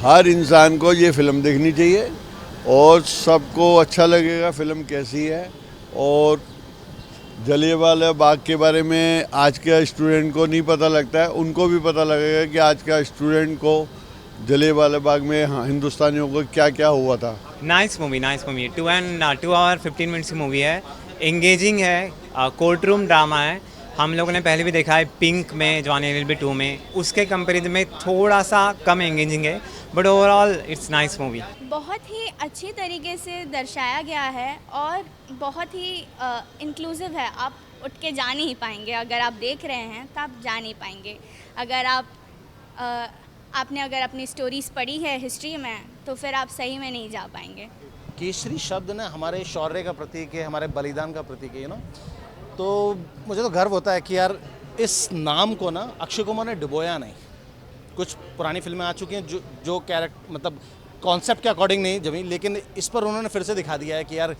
हर इंसान को ये फ़िल्म देखनी चाहिए और सबको अच्छा लगेगा फ़िल्म कैसी है। और जलियांवाला बाग के बारे में आज के स्टूडेंट को नहीं पता लगता है, उनको भी पता लगेगा कि आज का स्टूडेंट को जलियांवाला बाग में हिंदुस्तानियों को क्या क्या हुआ था। Nice movie, nice movie. 2 hour 15 minutes की मूवी है, एंगेजिंग है, कोर्ट रूम ड्रामा है। हम लोगों ने पहले भी देखा है पिंक में, जवानी एलएलबी 2 में, उसके कंपैरिजन में थोड़ा सा कम एंगेजिंग है, but overall it's nice movie. बहुत ही अच्छी तरीके से दर्शाया गया है और बहुत ही इंक्लूसिव है। आप उठ के जा नहीं पाएंगे, अगर आप देख रहे हैं तो आप जा नहीं पाएंगे। अगर आपने अगर अपनी स्टोरीज पढ़ी है हिस्ट्री में तो फिर आप सही में नहीं जा पाएंगे। केसरी शब्द ना हमारे शौर्य का प्रतीक है, हमारे बलिदान का प्रतीक है, तो मुझे तो गर्व होता है कि यार इस नाम को ना अक्षय कुमार ने डुबोया नहीं। कुछ पुरानी फिल्में आ चुकी हैं जो कैरेक्टर मतलब कॉन्सेप्ट के अकॉर्डिंग नहीं जमी, लेकिन इस पर उन्होंने फिर से दिखा दिया है कि यार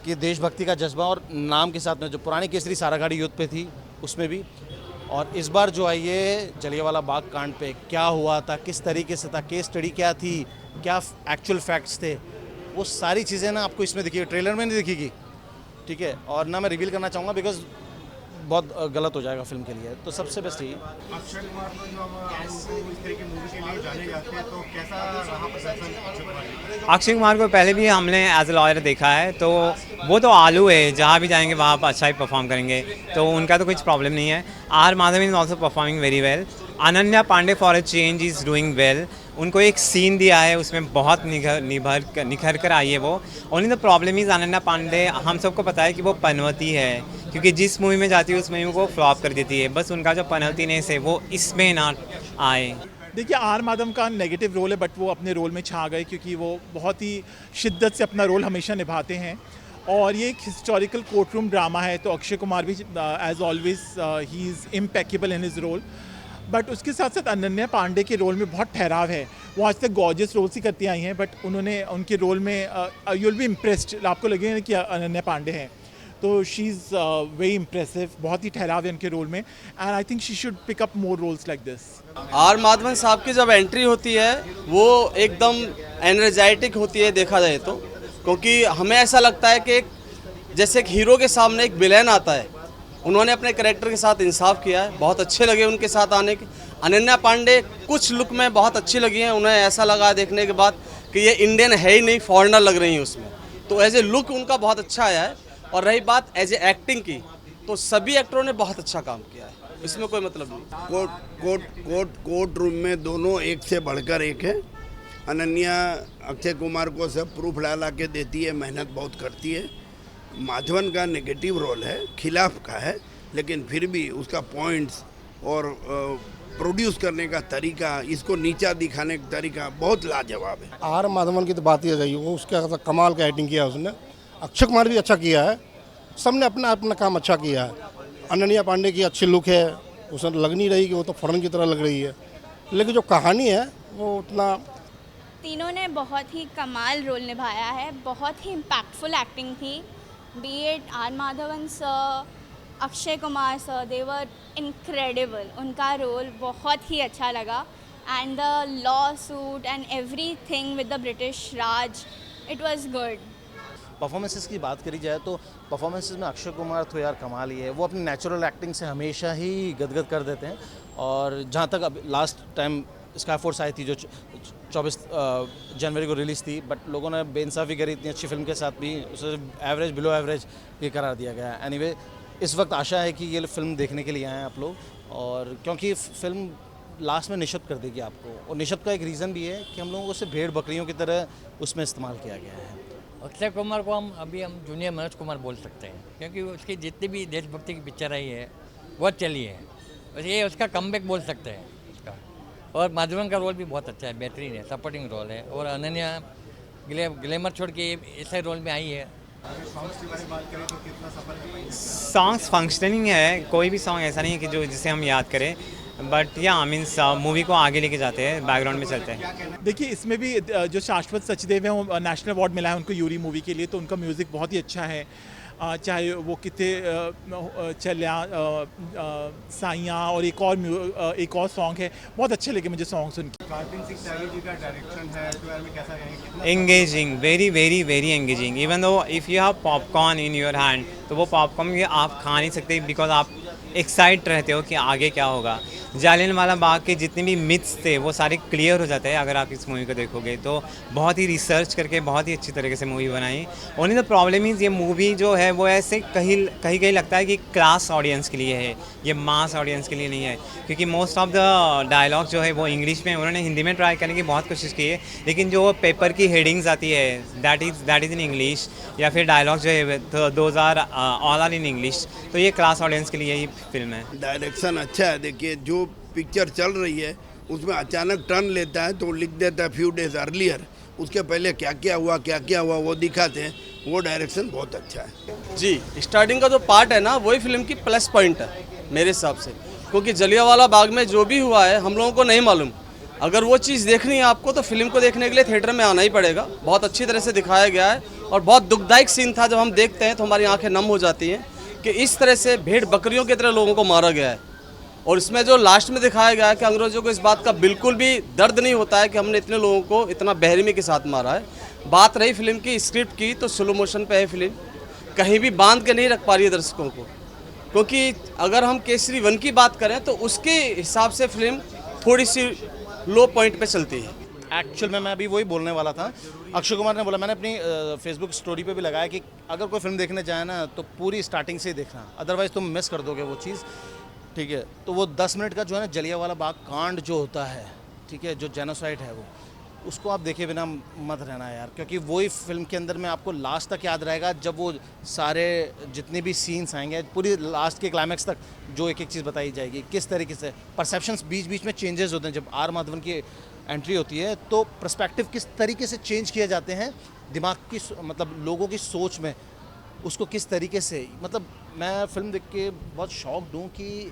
कि देशभक्ति का जज्बा और नाम के साथ में जो पुरानी केसरी सारागाड़ी युद्ध पे थी उसमें भी, और इस बार जो आई है जलियांवाला बाग कांड पे क्या हुआ था, किस तरीके से था, केस स्टडी क्या थी, क्या एक्चुअल फैक्ट्स थे, वो सारी चीज़ें ना आपको इसमें दिखेगी, ट्रेलर में नहीं दिखेगी, ठीक है। और ना मैं रिवील करना चाहूँगा बिकॉज बहुत गलत हो जाएगा फिल्म के लिए, तो सबसे बेस्ट यही। अक्षय कुमार को जो हम इस तरह की मूवी के लिए जाने जाते हैं तो कैसा रहा प्रदर्शन अक्षय कुमार का? अक्षय कुमार को पहले भी हमने एज ए लॉयर देखा है, तो वो तो आलू है, जहाँ भी जाएंगे वहाँ पर अच्छा ही परफॉर्म करेंगे, तो उनका तो कुछ प्रॉब्लम नहीं है। R Madhavan is also performing very well. Ananya Pandey for a change is doing well. उनको एक सीन दिया है, उसमें बहुत निखर कर आई है वो। Only the problem is Ananya Pandey, हम सबको पता है कि वो पनवती है, क्योंकि जिस मूवी में जाती है उस मूवी को फ्लॉप कर देती है। बस उनका जो पनवतीनेस है वो इसमें ना आए। देखिए, आर माधवन का नेगेटिव रोल है, बट वो अपने रोल में छा गए क्योंकि वो बहुत ही शिद्दत से अपना रोल हमेशा निभाते हैं। और ये एक हिस्टोरिकल कोर्ट रूम ड्रामा है, तो अक्षय कुमार भी as always he is impeccable in his role. But उसके साथ साथ अनन्या पांडे के रोल में बहुत ठहराव है। वो आज तक गॉर्जियस रोल्स ही करती आई हैं, बट उन्होंने उनके रोल में यू विल बी इम्प्रेस्ड, आपको लगेगा कि अनन्या पांडे हैं, तो शी इज़ वेरी इम्प्रेसिव। बहुत ही ठहराव है उनके रोल में, and I think she should pick up more roles like this. R Madhavan साहब की जब एंट्री होती है वो एकदम एनर्जेटिक होती है देखा जाए तो, क्योंकि हमें ऐसा लगता है कि जैसे एक हीरो के सामने एक विलेन आता है। उन्होंने अपने कैरेक्टर के साथ इंसाफ किया है, बहुत अच्छे लगे उनके साथ आने के। अनन्या पांडे कुछ लुक में बहुत अच्छी लगी हैं, उन्हें ऐसा लगा देखने के बाद कि ये इंडियन है ही नहीं, फॉरेनर लग रही हैं उसमें, तो एज ए लुक उनका बहुत अच्छा आया है। और रही बात एज ए एक्टिंग की, तो सभी एक्टरों ने बहुत अच्छा काम किया है, इसमें कोई मतलब नहीं। कोर्ट रूम में दोनों एक से बढ़कर एक है। अनन्या अक्षय कुमार को सब प्रूफ ला के देती है, मेहनत बहुत करती है। माधवन का नेगेटिव रोल है, खिलाफ का है, लेकिन फिर भी उसका पॉइंट्स और प्रोड्यूस करने का तरीका, इसको नीचा दिखाने का तरीका बहुत लाजवाब है। आर माधवन की तो बात ही रही, वो उसका कमाल का एक्टिंग किया उसने। अक्षय कुमार भी अच्छा किया है, सबने अपना अपना काम अच्छा किया है। अनन्या पांडे की अच्छी लुक है, उसे लग नहीं रही कि वो तो फॉरेन की तरह लग रही है, लेकिन जो कहानी है वो उतना। तीनों ने बहुत ही कमाल रोल निभाया है, बहुत ही इम्पैक्टफुल एक्टिंग थी। Be it R Madhavan sir, Akshay Kumar sir, they were incredible. उनका रोल बहुत ही अच्छा लगा, and the lawsuit and everything with the British Raj, it was good. Performances की बात करी जाए तो परफॉर्मेंसेस में अक्षय कुमार तो यार कमाल ही है। वो अपनी नेचुरल एक्टिंग से हमेशा ही गदगद कर देते हैं। और जहाँ तक अब लास्ट टाइम स्काई फोर्स आई थी जो 24 जनवरी को रिलीज़ थी, बट लोगों ने बेइंसाफ़ी करी इतनी अच्छी फिल्म के साथ भी, उसे एवरेज बिलो एवरेज ये करार दिया गया है। एनीवे, इस वक्त आशा है कि ये फिल्म देखने के लिए आए हैं आप लोग, और क्योंकि फिल्म लास्ट में निशब्द कर देगी आपको, और निशब्द का एक रीज़न भी है कि हम लोगों को उसे भेड़ बकरियों की तरह उसमें इस्तेमाल किया गया है। अक्षय कुमार को हम जूनियर मनोज कुमार बोल सकते हैं, क्योंकि उसकी जितनी भी देशभक्ति की पिक्चर आई है बहुत चली है, ये उसका कमबैक बोल सकते हैं उसका। और माधवन का रोल भी बहुत अच्छा है, बेहतरीन है, सपोर्टिंग रोल है। और अनन्या ग्लैमर छोड़ के ऐसे रोल में आई है। सॉन्ग्स फंक्शनिंग है, कोई भी सॉन्ग ऐसा नहीं है कि जो जिसे हम याद करें, बट या मीन्स मूवी को आगे लेके जाते हैं, बैकग्राउंड में चलते हैं। देखिए, इसमें भी जो शाश्वत सचदेव है वो नेशनल अवार्ड मिला है उनको यूरी मूवी के लिए, तो उनका म्यूज़िक बहुत ही अच्छा है। चाहे वो कितने चलिया साइयाँ और एक और सॉन्ग है, बहुत अच्छे लगे मुझे सॉन्ग्स उनके। कार्तिक सिंह त्यागी जी का डायरेक्शन है तो यार में कैसा रहेगा? engaging, very very very engaging. Even though if you have popcorn in your hand, तो वो पॉपकॉर्न ये आप खा नहीं सकते बिकॉज आप एक्साइट रहते हो कि आगे क्या होगा। जालियनवाला बाग के जितने भी मिथ्स थे वो सारे क्लियर हो जाते हैं अगर आप इस मूवी को देखोगे तो। बहुत ही रिसर्च करके बहुत ही अच्छी तरीके से मूवी बनाई। ओनली द प्रॉब्लम इज़ ये मूवी जो है वो ऐसे कहीं लगता है कि क्लास ऑडियंस के लिए है, ये मास ऑडियंस के लिए नहीं है, क्योंकि मोस्ट ऑफ द डायलॉग जो है वो इंग्लिश में, उन्होंने हिंदी में ट्राई करने की बहुत कोशिश की है, लेकिन जो पेपर की हेडिंग्स आती है दैट इज़ इन इंग्लिश, या फिर डायलॉग जो है तो those are all are in English. तो ये क्लास ऑडियंस के लिए ही फिल्म है। डायरेक्शन अच्छा है। देखिए जो पिक्चर चल रही है उसमें अचानक टर्न लेता है तो लिख देता है फ्यू डेज अर्लियर, उसके पहले क्या क्या हुआ वो दिखाते हैं। वो डायरेक्शन बहुत अच्छा है जी। स्टार्टिंग का जो पार्ट है ना वही फिल्म की प्लस पॉइंट है मेरे हिसाब से, क्योंकि जलियांवाला बाग में जो भी हुआ है हम लोगों को नहीं मालूम। अगर वो चीज़ देखनी है आपको तो फिल्म को देखने के लिए थिएटर में आना ही पड़ेगा। बहुत अच्छी तरह से दिखाया गया है और बहुत दुखदायक सीन था, जब हम देखते हैं तो हमारी आंखें नम हो जाती हैं कि इस तरह से भेड़ बकरियों की तरह लोगों को मारा गया है। और इसमें जो लास्ट में दिखाया गया है कि अंग्रेज़ों को इस बात का बिल्कुल भी दर्द नहीं होता है कि हमने इतने लोगों को इतना बेरहमी के साथ मारा है। बात रही फिल्म की स्क्रिप्ट की तो स्लो मोशन पे है फिल्म, कहीं भी बांध के नहीं रख पा रही है दर्शकों को, क्योंकि अगर हम केसरी 1 की बात करें तो उसके हिसाब से फिल्म थोड़ी सी लो पॉइंट पे चलती है। एक्चुअल में मैं अभी वही बोलने वाला था। अक्षय कुमार ने बोला, मैंने अपनी फेसबुक स्टोरी पे भी लगाया कि अगर कोई फिल्म देखने जाए ना तो पूरी स्टार्टिंग से ही देखना, अदरवाइज़ तुम मिस कर दोगे वो चीज़, ठीक है। तो वो 10 मिनट का जो है ना जलियांवाला बाग कांड जो होता है, ठीक है, जो जेनोसाइड है वो, उसको आप देखे बिना मत रहना यार, क्योंकि वही फिल्म के अंदर में आपको लास्ट तक याद रहेगा। जब वो सारे जितने भी सीन्स आएंगे पूरी लास्ट के क्लाइमैक्स तक जो एक एक चीज़ बताई जाएगी, किस तरीके से परसेप्शंस बीच बीच में चेंजेस होते हैं। जब आर माधवन की एंट्री होती है तो पर्सपेक्टिव किस तरीके से चेंज किए जाते हैं दिमाग की, मतलब लोगों की सोच में, उसको किस तरीके से, मतलब मैं फिल्म देख के बहुत शॉक्ड हूँ कि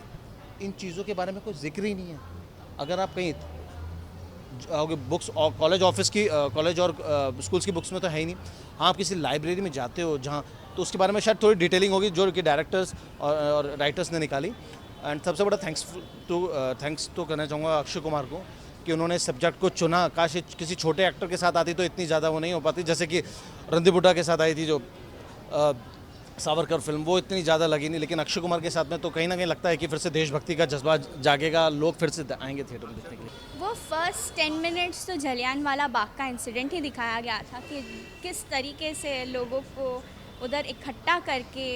इन चीज़ों के बारे में कोई जिक्र ही नहीं है। अगर आप कहीं बुक्स और कॉलेज और स्कूल्स की बुक्स में तो है ही नहीं। हाँ, आप किसी लाइब्रेरी में जाते हो जहाँ, तो उसके बारे में शायद थोड़ी डिटेलिंग होगी जो कि डायरेक्टर्स और राइटर्स ने निकाली। एंड सबसे बड़ा थैंक्स तो करना चाहूँगा अक्षय कुमार को कि उन्होंने सब्जेक्ट को चुना। काश किसी छोटे एक्टर के साथ आती तो इतनी ज़्यादा वो नहीं हो पाती, जैसे कि रणदीप हुड्डा के साथ आई थी जो सावरकर फिल्म, वो इतनी ज़्यादा लगी नहीं। लेकिन अक्षय कुमार के साथ में तो कहीं ना कहीं लगता है कि फिर से देशभक्ति का जज्बा जागेगा, लोग फिर से आएंगे थिएटर में देखने के लिए। वो फर्स्ट 10 मिनट्स तो जलियांवाला बाग का इंसिडेंट ही दिखाया गया था कि किस तरीके से लोगों को उधर इकट्ठा करके,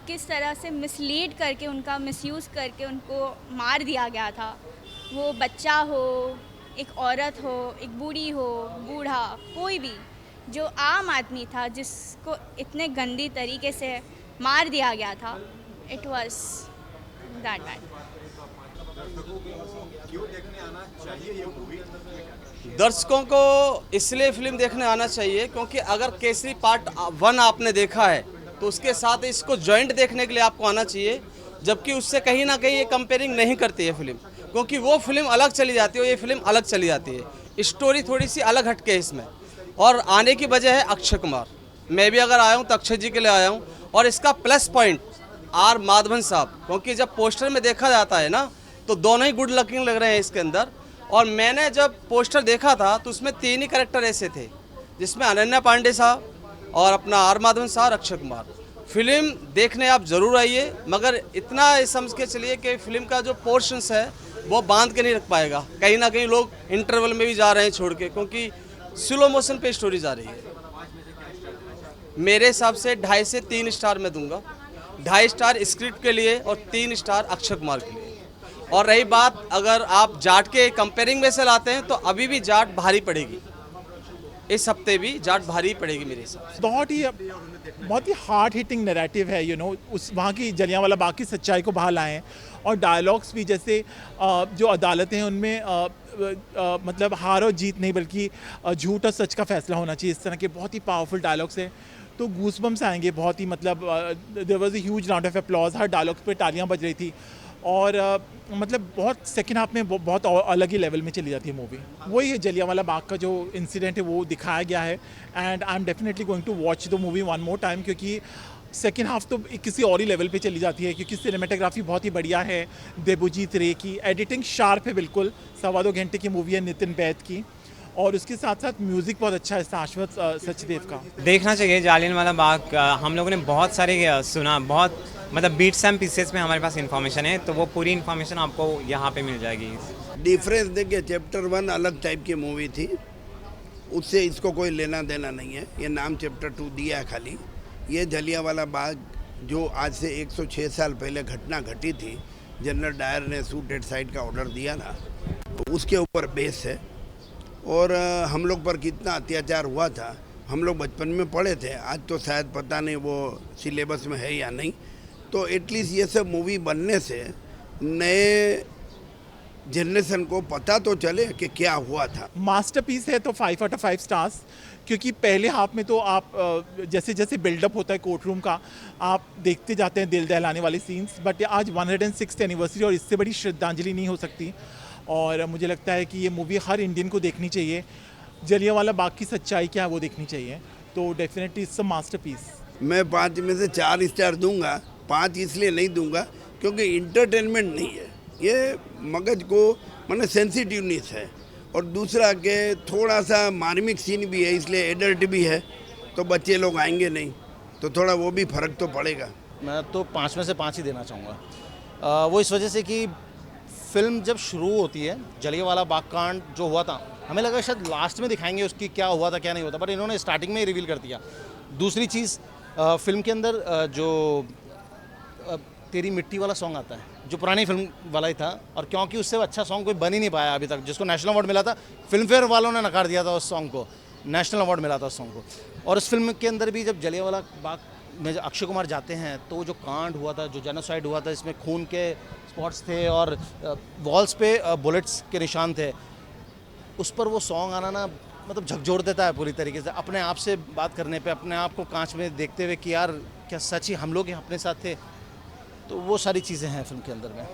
किस तरह से मिसलीड करके, उनका मिसयूज़ करके उनको मार दिया गया था। वो बच्चा हो, एक औरत हो, एक बूढ़ी हो, बूढ़ा, कोई भी जो आम आदमी था जिसको इतने गंदी तरीके से मार दिया गया था, इट वॉज दैट बैड। दर्शकों को इसलिए फिल्म देखने आना चाहिए क्योंकि अगर केसरी पार्ट 1 आपने देखा है तो उसके साथ इसको जॉइंट देखने के लिए आपको आना चाहिए, जबकि उससे कहीं ना कहीं ये कंपेयरिंग नहीं करती है फिल्म, क्योंकि वो फिल्म अलग चली जाती है और ये फिल्म अलग चली जाती है। स्टोरी थोड़ी सी अलग हटके है इसमें, और आने की वजह है अक्षय कुमार। मैं भी अगर आया हूँ तो अक्षय जी के लिए आया हूँ, और इसका प्लस पॉइंट आर माधवन साहब, क्योंकि जब पोस्टर में देखा जाता है ना तो दोनों ही गुड लुकिंग लग रहे हैं इसके अंदर। और मैंने जब पोस्टर देखा था तो उसमें 3 ही कैरेक्टर ऐसे थे जिसमें अनन्या पांडे साहब और अपना आर माधवन साहब, अक्षय कुमार। फिल्म देखने आप ज़रूर आइए, मगर इतना समझ के चलिए कि फिल्म का जो पोर्शंस है वो बांध के नहीं रख पाएगा। कहीं ना कहीं लोग इंटरवल में भी जा रहे हैं छोड़ के, क्योंकि स्लो मोशन पे स्टोरी जा रही है। मेरे हिसाब से 2.5 से 3 स्टार मैं दूंगा। 2.5 स्टार स्क्रिप्ट के लिए और 3 स्टार अक्षय कुमार के लिए। और रही बात अगर आप जाट के कंपेयरिंग में से लाते हैं तो अभी भी जाट भारी पड़ेगी, इस हफ्ते भी जाट भारी पड़ेगी मेरे हिसाब से। बहुत ही हार्ड हिटिंग नैरेटिव है, उस वहाँ की जलियांवाला बाग की सच्चाई को बाहर लाए हैं। और डायलॉग्स भी, जैसे जो अदालतें हैं उनमें मतलब हार और जीत नहीं बल्कि झूठ और सच का फैसला होना चाहिए, इस तरह के बहुत ही पावरफुल डायलॉग्स हैं। तो गूसबम्स आएंगे बहुत ही, मतलब there was a huge round of applause, हर डायलॉग्स पे तालियां बज रही थी। और मतलब बहुत सेकेंड हाफ में बहुत अलग ही लेवल में चली जाती है मूवी। वही है जलियांवाला बाग का जो इंसिडेंट है वो दिखाया गया है। And I am definitely going to watch the movie 1 more time, क्योंकि सेकेंड हाफ तो किसी और ही लेवल पे चली जाती है, क्योंकि सिनेमेटोग्राफी बहुत ही बढ़िया है देबुजीत रे की, एडिटिंग शार्प है बिल्कुल, 2.25 घंटे की मूवी है नितिन बैद की, और उसके साथ साथ म्यूज़िक बहुत अच्छा है शाश्वत सचदेव का। देखना चाहिए जालियनवाला बाग। हम लोगों ने बहुत सारे सुना, बहुत मतलब बीट्स एंड पीसेस में हमारे पास इन्फॉर्मेशन है, तो वो पूरी इन्फॉर्मेशन आपको यहाँ पे मिल जाएगी। डिफरेंस देखिए, चैप्टर 1 अलग टाइप की मूवी थी, उससे इसको कोई लेना देना नहीं है। ये नाम चैप्टर 2 दिया है खाली। ये जलियांवाला बाग जो आज से 106 साल पहले घटना घटी थी, जनरल डायर ने शूट एट साइट का ऑर्डर दिया था, तो उसके ऊपर बेस है। और हम लोग पर कितना अत्याचार हुआ था हम लोग बचपन में पढ़े थे, आज तो शायद पता नहीं वो सिलेबस में है या नहीं। तो एटलीस्ट ये सब मूवी बनने से नए जनरेशन को पता तो चले कि क्या हुआ था। मास्टरपीस है तो 5 आउट ऑफ 5 स्टार्स, क्योंकि पहले हाफ में तो आप जैसे जैसे बिल्डअप होता है कोर्ट रूम का, आप देखते जाते हैं दिल दहलाने वाले सीन्स, बट आज 106th एनिवर्सरी और इससे बड़ी श्रद्धांजलि नहीं हो सकती, और मुझे लगता है कि ये मूवी हर इंडियन को देखनी चाहिए। जलियांवाला बाग की सच्चाई क्या है वो देखनी चाहिए, तो डेफिनेटली इट्स अ मास्टरपीस। मैं 5 में से 4 स्टार दूंगा। 5 इसलिए नहीं दूंगा क्योंकि इंटरटेनमेंट नहीं है, ये मगज को माने सेंसिटिवनेस है, और दूसरा के थोड़ा सा मार्मिक सीन भी है, इसलिए एडल्ट भी है, तो बच्चे लोग आएंगे नहीं, तो थोड़ा वो भी फ़र्क तो पड़ेगा। मैं तो 5 में से 5 ही देना चाहूँगा। वो इस वजह से कि फिल्म जब शुरू होती है, जलियांवाला बाग कांड जो हुआ था, हमें लगा शायद लास्ट में दिखाएंगे उसकी क्या हुआ था क्या नहीं हुआ था, बट इन्होंने स्टार्टिंग में ही रिवील कर दिया। दूसरी चीज़, फिल्म के अंदर जो तेरी मिट्टी वाला सॉन्ग आता है, जो पुरानी फिल्म वाला ही था, और क्योंकि उससे अच्छा सॉन्ग कोई बन ही नहीं पाया अभी तक, जिसको नेशनल अवार्ड मिला था, फिल्म फेयर वालों ने नकार दिया था उस सॉन्ग को, नेशनल अवार्ड मिला था उस सॉन्ग को। और उस फिल्म के अंदर भी जब जलियांवाला बाग में अक्षय कुमार जाते हैं, तो जो कांड हुआ था, जो जेनोसाइड हुआ था, इसमें खून के स्पॉट्स थे और वॉल्स पे बुलेट्स के निशान थे, उस पर वो सॉन्ग आना ना मतलब झकझोर देता है पूरी तरीके से। अपने आप से बात करने पे, अपने आप को कांच में देखते हुए कि यार क्या सच ही हम लोग अपने साथ थे, तो वो सारी चीज़ें हैं फिल्म के अंदर में।